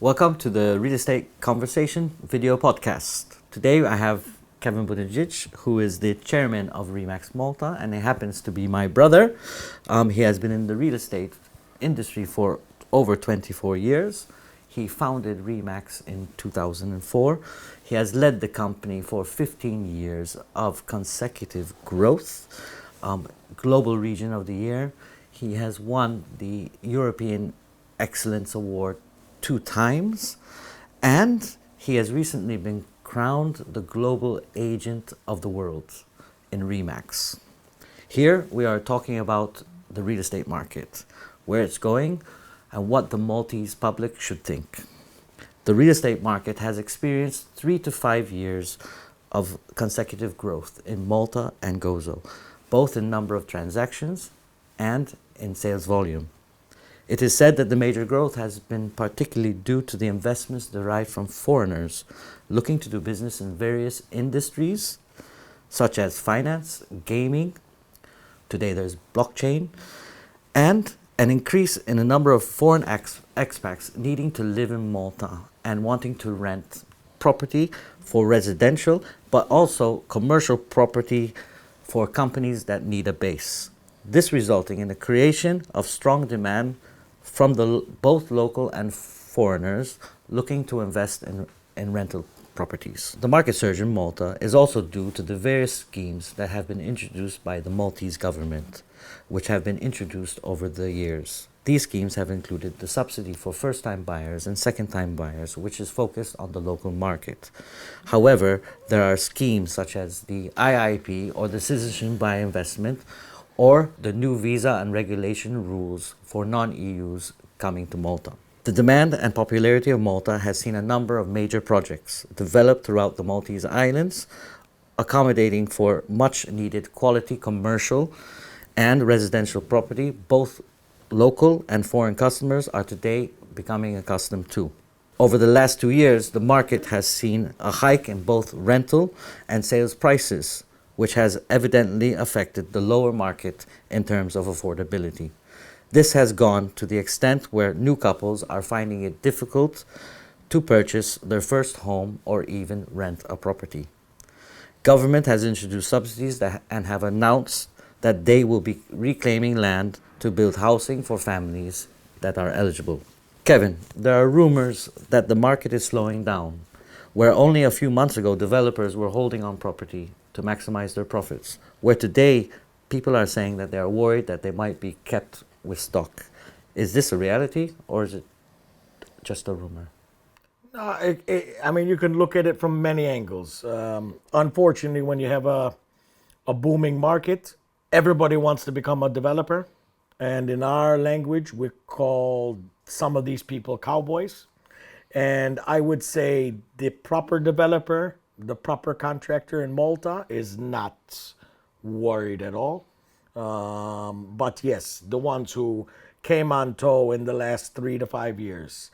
Welcome to the Real Estate Conversation video podcast. Today I have Kevin Buttigieg, who is the chairman of Remax Malta, and he happens to be my brother. He has been in the real estate industry for over 24 years. He founded Remax in 2004. He has led the company for 15 years of consecutive growth, Global Region of the Year. He has won the European Excellence Award 2 times, and he has recently been crowned the Global Agent of the World in Remax. Here we are talking about the real estate market, where it's going, and what the Maltese public should think. The real estate market has experienced 3 to 5 years of consecutive growth in Malta and Gozo, both in number of transactions and in sales volume. It is said that the major growth has been particularly due to the investments derived from foreigners looking to do business in various industries, such as finance, gaming, today there's blockchain, and an increase in a number of foreign expats needing to live in Malta and wanting to rent property for residential, but also commercial property for companies that need a base. This resulting in the creation of strong demand from both local and foreigners looking to invest in rental properties. The market surge in Malta is also due to the various schemes that have been introduced by the Maltese government, which have been introduced over the years. These schemes have included the subsidy for first-time buyers and second-time buyers, which is focused on the local market. However, there are schemes such as the IIP, or the Citizenship by Investment, or the new Visa and Regulation rules for non-EUs coming to Malta. The demand and popularity of Malta has seen a number of major projects developed throughout the Maltese Islands, accommodating for much needed quality commercial and residential property. Both local and foreign customers are today becoming accustomed to. Over the last 2 years, the market has seen a hike in both rental and sales prices, which has evidently affected the lower market in terms of affordability. This has gone to the extent where new couples are finding it difficult to purchase their first home or even rent a property. Government has introduced subsidies and have announced that they will be reclaiming land to build housing for families that are eligible. Kevin, there are rumors that the market is slowing down, where only a few months ago developers were holding on property to maximize their profits, where today people are saying that they are worried that they might be kept with stock. Is this a reality, or is it just a rumor? I mean, you can look at it from many angles. Unfortunately, when you have a booming market, everybody wants to become a developer. And in our language, we call some of these people cowboys. And I would say the proper developer, the proper contractor in Malta is not worried at all. But yes, the ones who came on tow in the last 3 to 5 years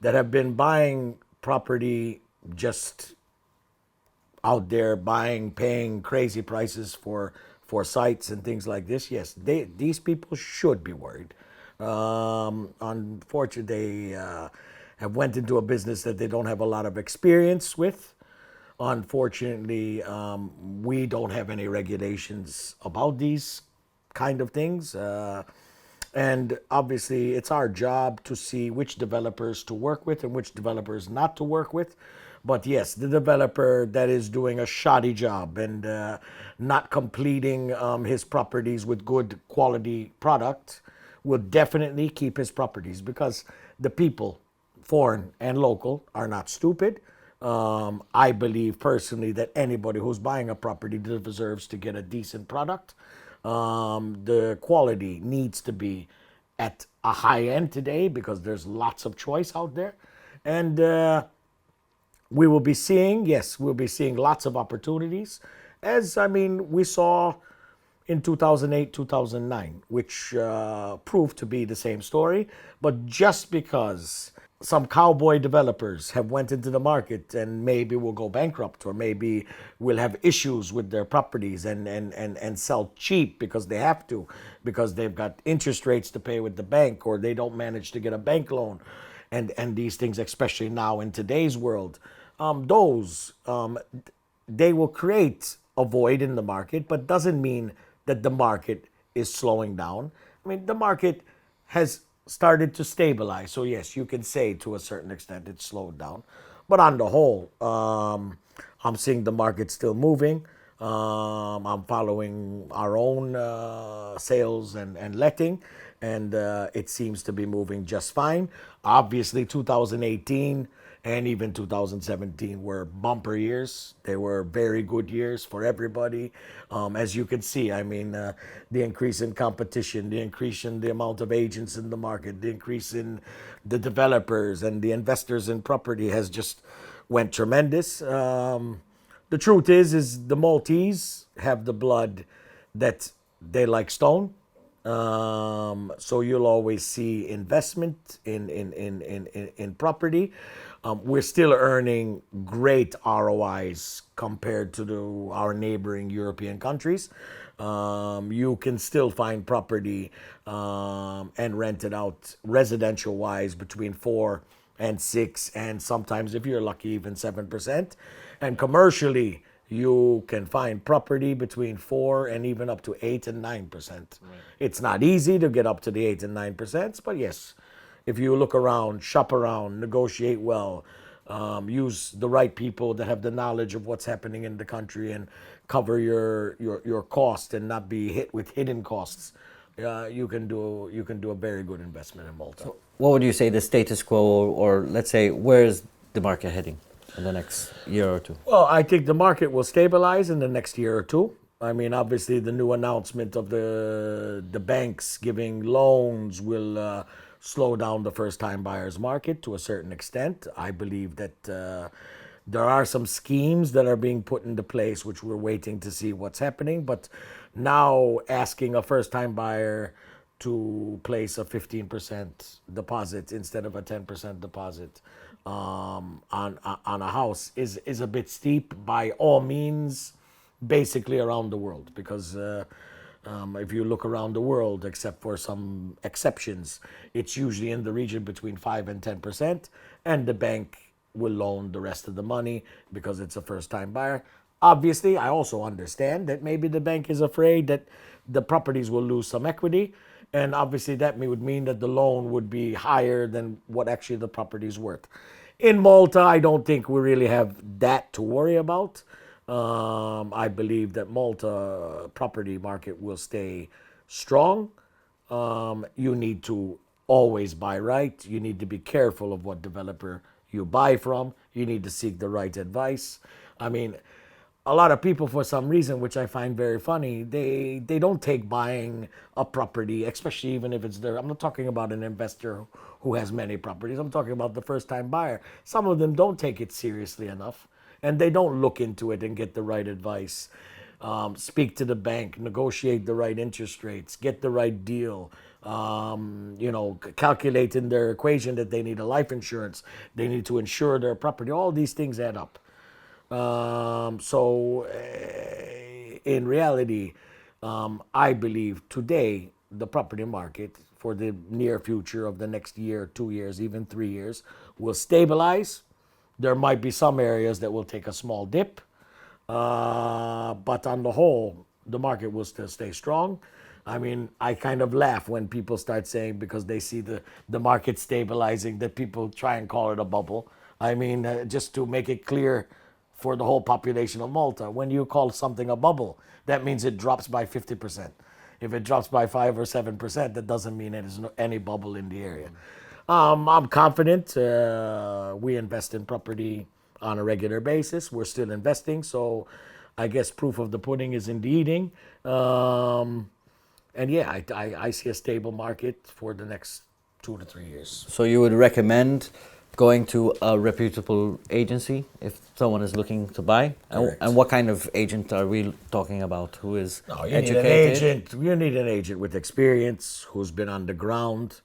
that have been buying property just out there, paying crazy prices for sites and things like this, yes, these people should be worried. Unfortunately, they have went into a business that they don't have a lot of experience with. Unfortunately, we don't have any regulations about these kind of things. And obviously, it's our job to see which developers to work with and which developers not to work with. But yes, the developer that is doing a shoddy job and not completing his properties with good quality product will definitely keep his properties, because the people, foreign and local, are not stupid. I believe personally that anybody who's buying a property deserves to get a decent product. The quality needs to be at a high end today because there's lots of choice out there. And we will be seeing, yes, we'll be seeing lots of opportunities, as I mean, we saw in 2008, 2009, which proved to be the same story. But just because some cowboy developers have went into the market and maybe will go bankrupt, or maybe will have issues with their properties and sell cheap because they have to, because they've got interest rates to pay with the bank, or they don't manage to get a bank loan, and these things, especially now in today's world, those they will create a void in the market, but doesn't mean that the market is slowing down. I mean, the market has started to stabilize. So yes, you can say to a certain extent it's slowed down, but on the whole, I'm seeing the market still moving. I'm following our own sales and letting, and it seems to be moving just fine. Obviously, 2018 and even 2017 were bumper years. They were very good years for everybody. As you can see, I mean, the increase in competition, the increase in the amount of agents in the market, the increase in the developers and the investors in property has just went tremendous. The truth is the Maltese have the blood that they like stone. So you'll always see investment in property. We're still earning great ROIs compared to our neighboring European countries. You can still find property and rent it out residential wise between 4 and 6, and sometimes if you're lucky even 7%. And commercially, you can find property between 4 and even up to 8 and 9%. Right. It's not easy to get up to the 8 and 9%, but yes, if you look around, shop around, negotiate well, use the right people that have the knowledge of what's happening in the country, and cover your cost and not be hit with hidden costs, you can do a very good investment in Malta. So what would you say the status quo, or let's say, where is the market heading in the next year or two? Well, I think the market will stabilize in the next year or two. I mean, obviously, the new announcement of the banks giving loans will slow down the first-time buyers market to a certain extent. I believe that there are some schemes that are being put into place, which we're waiting to see what's happening. But now asking a first-time buyer to place a 15% deposit instead of a 10% deposit on a house is a bit steep by all means, basically around the world, because if you look around the world, except for some exceptions, it's usually in the region between 5 and 10%, and the bank will loan the rest of the money because it's a first-time buyer. Obviously, I also understand that maybe the bank is afraid that the properties will lose some equity, and obviously that would mean that the loan would be higher than what actually the property is worth. In Malta, I don't think we really have that to worry about. I believe that Malta property market will stay strong. You need to always buy right. You need to be careful of what developer you buy from. You need to seek the right advice. I mean, a lot of people, for some reason, which I find very funny, they don't take buying a property, especially even if it's I'm not talking about an investor who has many properties. I'm talking about the first-time buyer. Some of them don't take it seriously enough, and they don't look into it and get the right advice. Speak to the bank, negotiate the right interest rates, get the right deal. Calculate in their equation that they need a life insurance. They need to insure their property. All these things add up. In reality, I believe today the property market for the near future of the next year, 2 years, even 3 years, will stabilize. There might be some areas that will take a small dip, but on the whole, the market will still stay strong. I mean, I kind of laugh when people start saying, because they see the market stabilizing, that people try and call it a bubble. I mean, just to make it clear for the whole population of Malta, when you call something a bubble, that means it drops by 50%. If it drops by 5 or 7%, that doesn't mean there's any bubble in the area. I'm confident. We invest in property on a regular basis. We're still investing, so I guess proof of the pudding is in the eating. And yeah, I see a stable market for the next 2 to 3 years. So you would recommend going to a reputable agency if someone is looking to buy? And what kind of agent are we talking about? Who is educated? You need an agent with experience, who's been on the ground.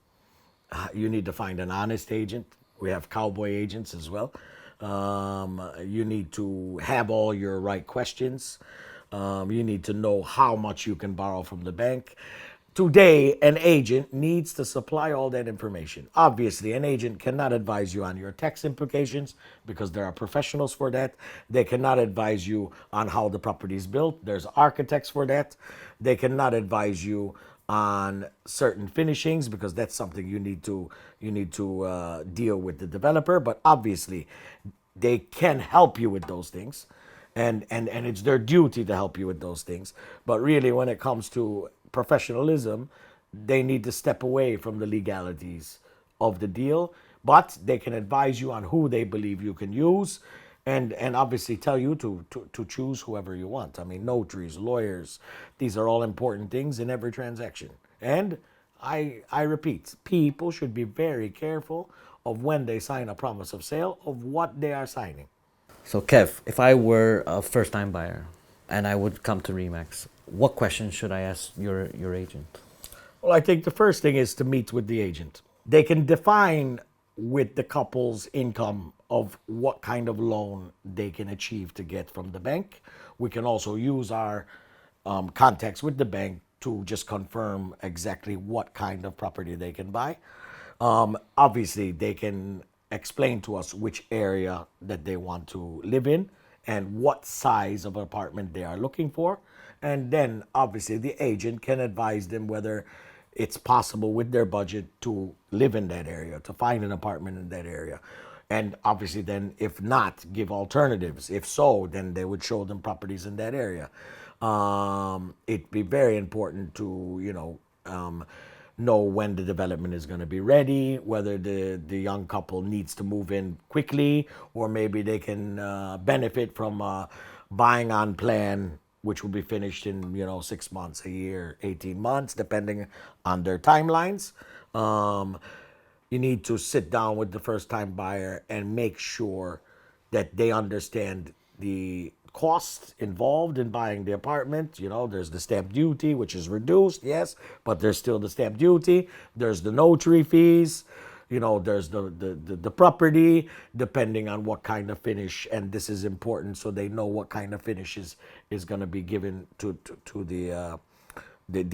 You need to find an honest agent. We have cowboy agents as well. You need to have all your right questions. You need to know how much you can borrow from the bank. Today, an agent needs to supply all that information. Obviously, an agent cannot advise you on your tax implications because there are professionals for that. They cannot advise you on how the property is built. There's architects for that. They cannot advise you on certain finishings because that's something you need to deal with the developer. But obviously, they can help you with those things, and it's their duty to help you with those things. But really, when it comes to professionalism, they need to step away from the legalities of the deal, but they can advise you on who they believe you can use, and obviously tell you to choose whoever you want. I mean, notaries, lawyers, these are all important things in every transaction. And I repeat, people should be very careful of when they sign a promise of sale, of what they are signing. So, Kev, if I were a first-time buyer and I would come to Remax, what questions should I ask your agent? Well, I think the first thing is to meet with the agent. They can define with the couple's income of what kind of loan they can achieve to get from the bank. We can also use our contacts with the bank to just confirm exactly what kind of property they can buy. Obviously, they can explain to us which area that they want to live in and what size of apartment they are looking for. And then obviously the agent can advise them whether it's possible with their budget to live in that area, to find an apartment in that area. And obviously then, if not, give alternatives. If so, then they would show them properties in that area. It'd be very important to, know when the development is going to be ready, whether the young couple needs to move in quickly, or maybe they can benefit from buying on plan, which will be finished in 6 months, a year, 18 months, depending on their timelines. You need to sit down with the first time buyer and make sure that they understand the costs involved in buying the apartment. There's the stamp duty, which is reduced, yes, but there's still the stamp duty. There's the notary fees. There's the property, depending on what kind of finish, and this is important so they know what kind of finish is going to be given to the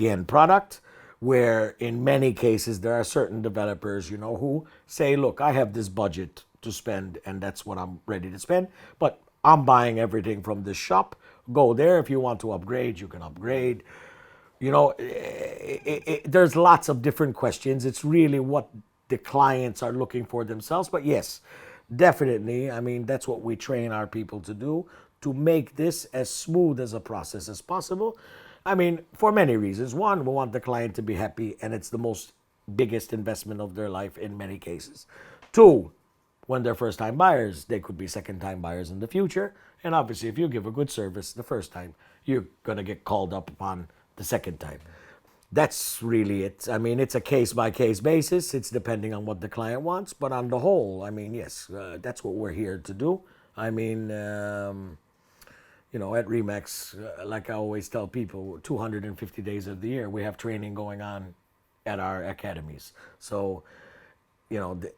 end product. Where in many cases there are certain developers, who say, look, I have this budget to spend and that's what I'm ready to spend, but I'm buying everything from this shop. Go there. If you want to upgrade, you can upgrade. There's lots of different questions. It's really what the clients are looking for themselves. But yes, definitely, I mean, that's what we train our people to do, to make this as smooth as a process as possible. I mean, for many reasons. One, we want the client to be happy, and it's the most biggest investment of their life in many cases. Two, when they're first time buyers, they could be second time buyers in the future. And obviously, if you give a good service the first time, you're going to get called up upon the second time. That's really it. I mean, it's a case by case basis. It's depending on what the client wants. But on the whole, I mean, yes, that's what we're here to do. I mean, at Remax, like I always tell people, 250 days of the year, we have training going on at our academies. So,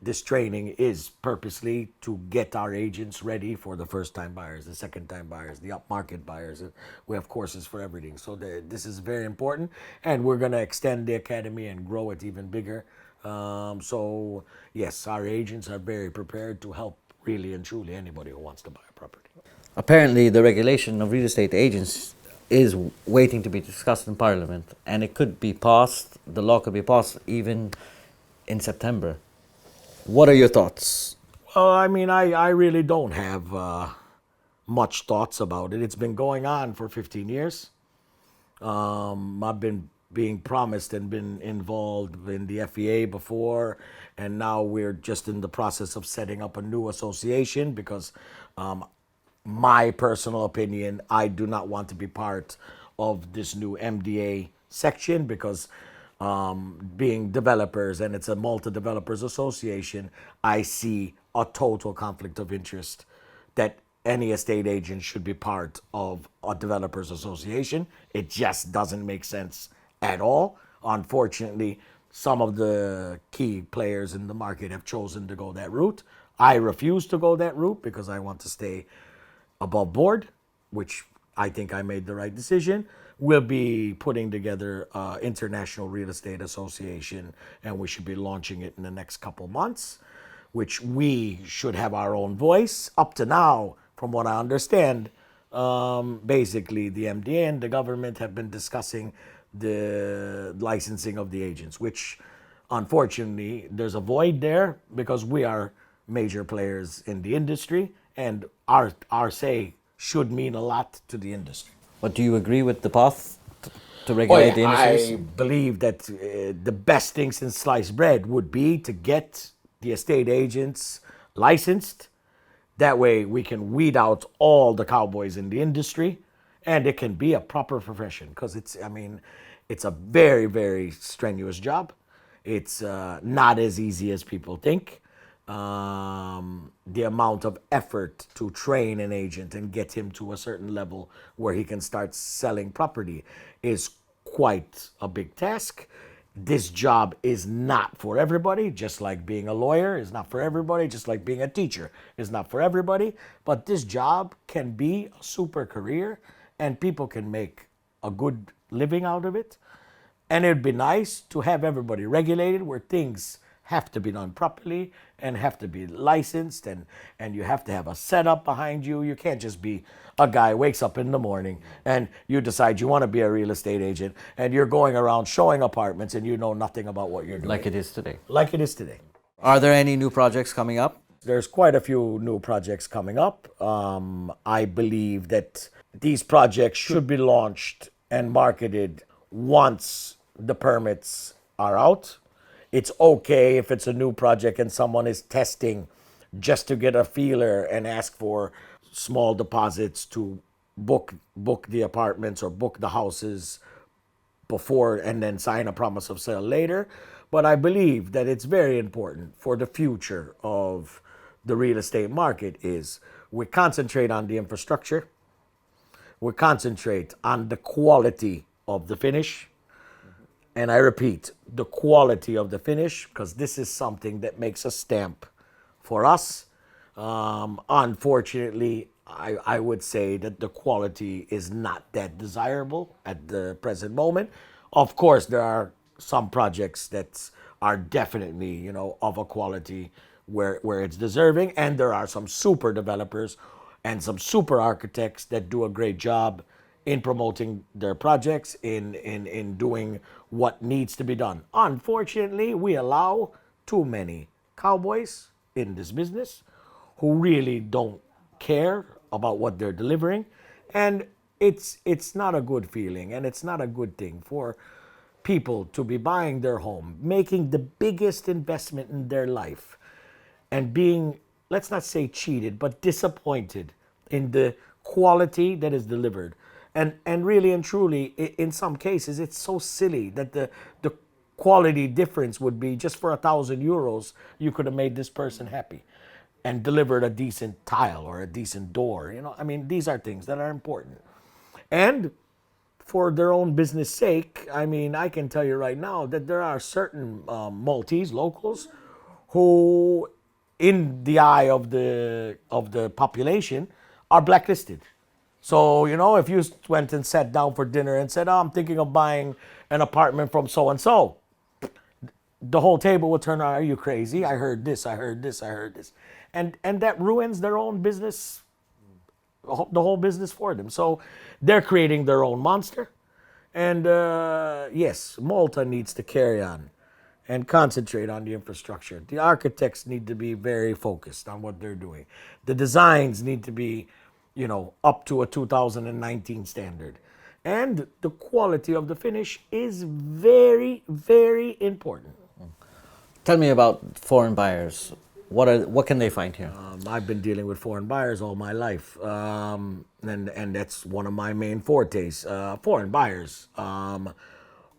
this training is purposely to get our agents ready for the first-time buyers, the second-time buyers, the upmarket buyers. We have courses for everything. So this is very important, and we're going to extend the academy and grow it even bigger. So, yes, our agents are very prepared to help really and truly anybody who wants to buy a property. Apparently, the regulation of real estate agents is waiting to be discussed in Parliament, and it could be passed, the law could be passed even in September. What are your thoughts? Well, I mean, I really don't have much thoughts about it. It's been going on for 15 years. I've been being promised and been involved in the FEA before, and now we're just in the process of setting up a new association because my personal opinion, I do not want to be part of this new MDA section because being developers, and it's a Malta Developers Association, I see a total conflict of interest that any estate agent should be part of a developers association. It just doesn't make sense at all. Unfortunately, some of the key players in the market have chosen to go that route. I refuse to go that route because I want to stay above board, which I think I made the right decision. we'll be putting together International Real Estate Association, and we should be launching it in the next couple months, which we should have our own voice. Up to now, from what I understand, basically the MDA and the government have been discussing the licensing of the agents, which unfortunately there's a void there because we are major players in the industry, and our say should mean a lot to the industry. But do you agree with the path to Oh, regulate yeah, the industries? I believe that the best thing since sliced bread would be to get the estate agents licensed. That way we can weed out all the cowboys in the industry, and it can be a proper profession, because it's a very, very strenuous job. It's not as easy as people think. The amount of effort to train an agent and get him to a certain level where he can start selling property is quite a big task. This job is not for everybody, just like being a lawyer is not for everybody, just like being a teacher is not for everybody. But this job can be a super career, and people can make a good living out of it. And it'd be nice to have everybody regulated, where things have to be done properly and have to be licensed, and you have to have a setup behind you. You can't just be a guy wakes up in the morning and you decide you want to be a real estate agent and you're going around showing apartments and you know nothing about what you're doing. Like it is today. Like it is today. Are there any new projects coming up? There's quite a few new projects coming up. I believe that these projects should be launched and marketed once the permits are out. It's okay if it's a new project and someone is testing just to get a feeler and ask for small deposits to book the apartments or book the houses before, and then sign a promise of sale later. But I believe that it's very important for the future of the real estate market is we concentrate on the infrastructure, we concentrate on the quality of the finish. And I repeat, the quality of the finish, because this is something that makes a stamp for us. Unfortunately, I would say that the quality is not that desirable at the present moment. Of course, there are some projects that are definitely, of a quality where it's deserving. And there are some super developers and some super architects that do a great job in promoting their projects, in doing what needs to be done. Unfortunately, we allow too many cowboys in this business who really don't care about what they're delivering. And it's not a good feeling, and it's not a good thing for people to be buying their home, making the biggest investment in their life, and being, let's not say cheated, but disappointed in the quality that is delivered. And really and truly, in some cases, it's so silly that the quality difference would be just for €1,000, you could have made this person happy and delivered a decent tile or a decent door. These are things that are important. And for their own business sake, I can tell you right now that there are certain Maltese locals who, in the eye of the population, are blacklisted. So, if you went and sat down for dinner and said, I'm thinking of buying an apartment from so-and-so, the whole table would turn around, are you crazy? I heard this, I heard this, I heard this. And that ruins their own business, the whole business for them. So they're creating their own monster. And yes, Malta needs to carry on and concentrate on the infrastructure. The architects need to be very focused on what they're doing. The designs need to be up to a 2019 standard. And the quality of the finish is very, very important. Tell me about foreign buyers. What can they find here? I've been dealing with foreign buyers all my life, and that's one of my main fortes. Foreign buyers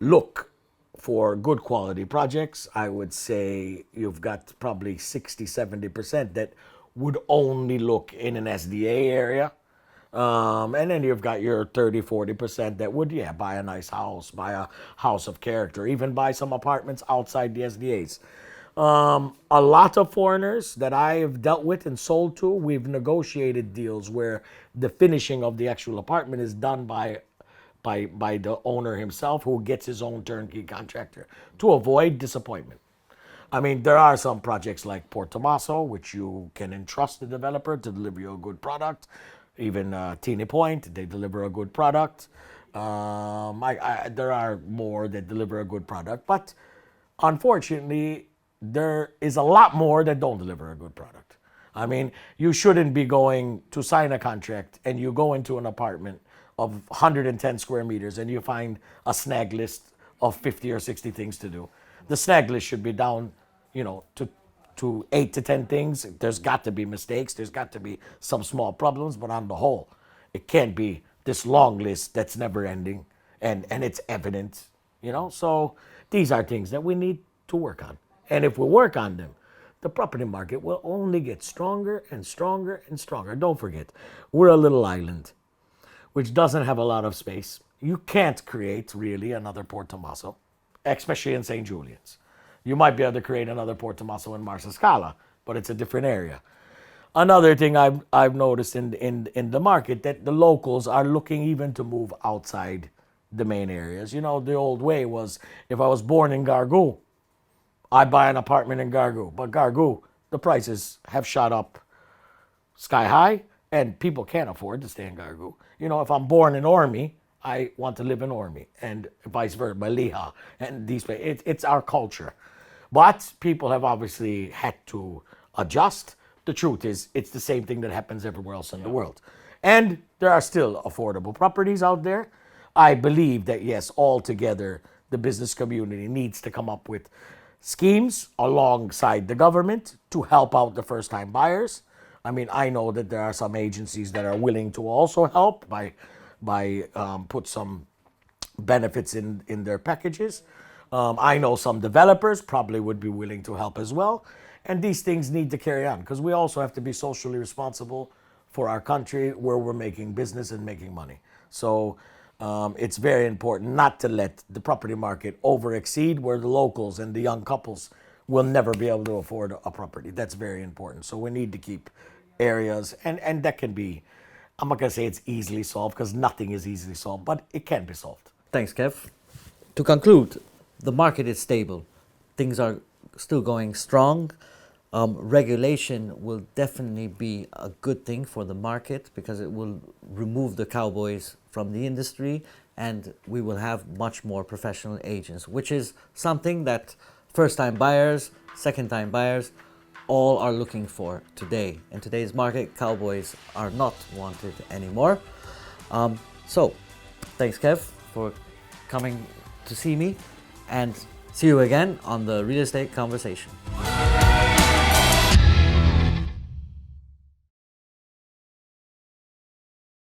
look for good quality projects. I would say you've got probably 60-70% that would only look in an SDA area. And then you've got your 30-40% that would, buy a nice house, buy a house of character, even buy some apartments outside the SDAs. A lot of foreigners that I have dealt with and sold to, we've negotiated deals where the finishing of the actual apartment is done by by the owner himself, who gets his own turnkey contractor to avoid disappointment. I mean, there are some projects like Port Tomaso, which you can entrust the developer to deliver you a good product. Even Teeny Point, they deliver a good product. There are more that deliver a good product, but unfortunately, there is a lot more that don't deliver a good product. I mean, you shouldn't be going to sign a contract and you go into an apartment of 110 square meters and you find a snag list of 50 or 60 things to do. The snag list should be down, to 8 to 10 things. There's got to be mistakes. There's got to be some small problems, but on the whole, it can't be this long list that's never ending and it's evident, So these are things that we need to work on. And if we work on them, the property market will only get stronger and stronger and stronger. Don't forget, we're a little island which doesn't have a lot of space. You can't create really another Port Tomaso, especially in St. Julian's. You might be able to create another Port Tomaso in Marsa Scala, but it's a different area. Another thing I've noticed in the market, that the locals are looking even to move outside the main areas. The old way was, if I was born in Gargoo, I buy an apartment in Gargoo. But Gargoo, the prices have shot up sky high, and people can't afford to stay in Gargoo. If I'm born in Ormy, I want to live in Ormy, and vice versa, Maliha, and these places. It's our culture. But people have obviously had to adjust. The truth is, it's the same thing that happens everywhere else in the world. And there are still affordable properties out there. I believe that, yes, altogether, the business community needs to come up with schemes alongside the government to help out the first-time buyers. I mean, I know that there are some agencies that are willing to also help by put some benefits in their packages. I know some developers probably would be willing to help as well. And these things need to carry on, because we also have to be socially responsible for our country where we're making business and making money. So it's very important not to let the property market over-exceed where the locals and the young couples will never be able to afford a property. That's very important. So we need to keep areas, and that can be, I'm not going to say it's easily solved, because nothing is easily solved, but it can be solved. Thanks, Kev. To conclude, the market is stable. Things are still going strong. Regulation will definitely be a good thing for the market, because it will remove the cowboys from the industry, and we will have much more professional agents, which is something that first-time buyers, second-time buyers, all are looking for today. In today's market, cowboys are not wanted anymore. So, thanks, Kev, for coming to see me, and see you again on the Real Estate Conversation.